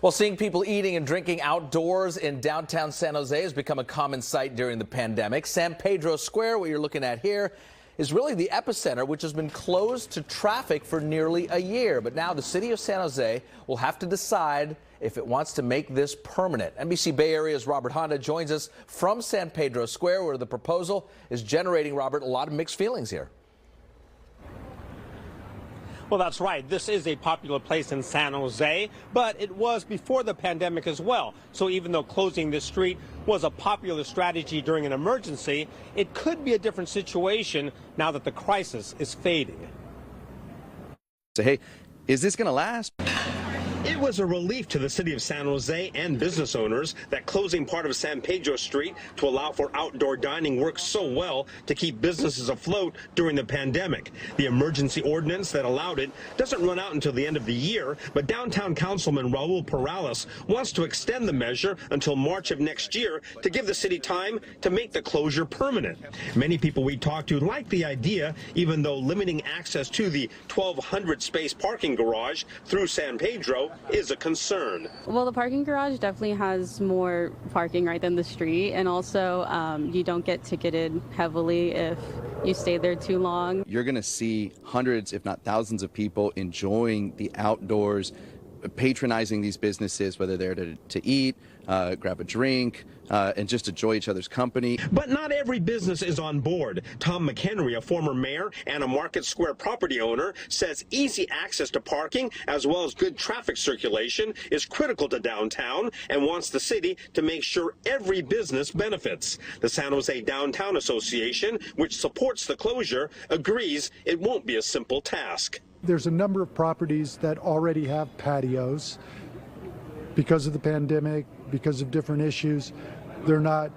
Well, seeing people eating and drinking outdoors in downtown San Jose has become a common sight during the pandemic. San Pedro Square, what you're looking at here, is really the epicenter, which has been closed to traffic for nearly a year. But now the city of San Jose will have to decide if it wants to make this permanent. NBC Bay Area's Robert Handa joins us from San Pedro Square, where the proposal is generating, Robert, a lot of mixed feelings here. Well, that's right. This is a popular place in San Jose, but it was before the pandemic as well. So even though closing this street was a popular strategy during an emergency, it could be a different situation now that the crisis is fading. So, hey, is this going to last? It was a relief to the city of San Jose and business owners that closing part of San Pedro Street to allow for outdoor dining worked so well to keep businesses afloat during the pandemic. The emergency ordinance that allowed it doesn't run out until the end of the year, but downtown Councilman Raul Perales wants to extend the measure until March of next year to give the city time to make the closure permanent. Many people we talked to like the idea, even though limiting access to the 1,200 space parking garage through San Pedro is a concern. Well, the parking garage definitely has more parking right than the street, and also you don't get ticketed heavily if you stay there too long. You're going to see hundreds, if not thousands of people enjoying the outdoors, patronizing these businesses, whether they're to eat, grab a drink, and just enjoy each other's company. But not every business is on board. Tom McHenry, a former mayor and a Market Square property owner, says easy access to parking as well as good traffic circulation is critical to downtown and wants the city to make sure every business benefits. The San Jose Downtown Association, which supports the closure, agrees it won't be a simple task. There's a number of properties that already have patios. Because of the pandemic, because of different issues, they're not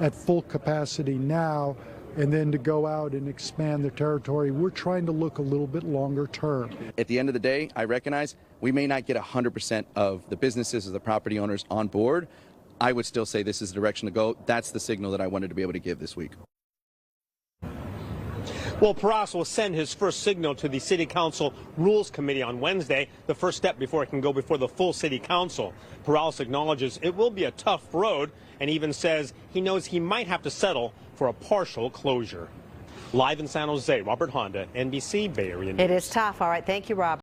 at full capacity now, and then to go out and expand their territory, we're trying to look a little bit longer term. At the end of the day, I recognize we may not get 100% of the businesses or the property owners on board. I would still say this is the direction to go. That's the signal that I wanted to be able to give this week. Well, Perales will send his first signal to the City Council Rules Committee on Wednesday, the first step before it can go before the full City Council. Perales acknowledges it will be a tough road and even says he knows he might have to settle for a partial closure. Live in San Jose, Robert Handa, NBC Bay Area News. It is tough. All right. Thank you, Rob.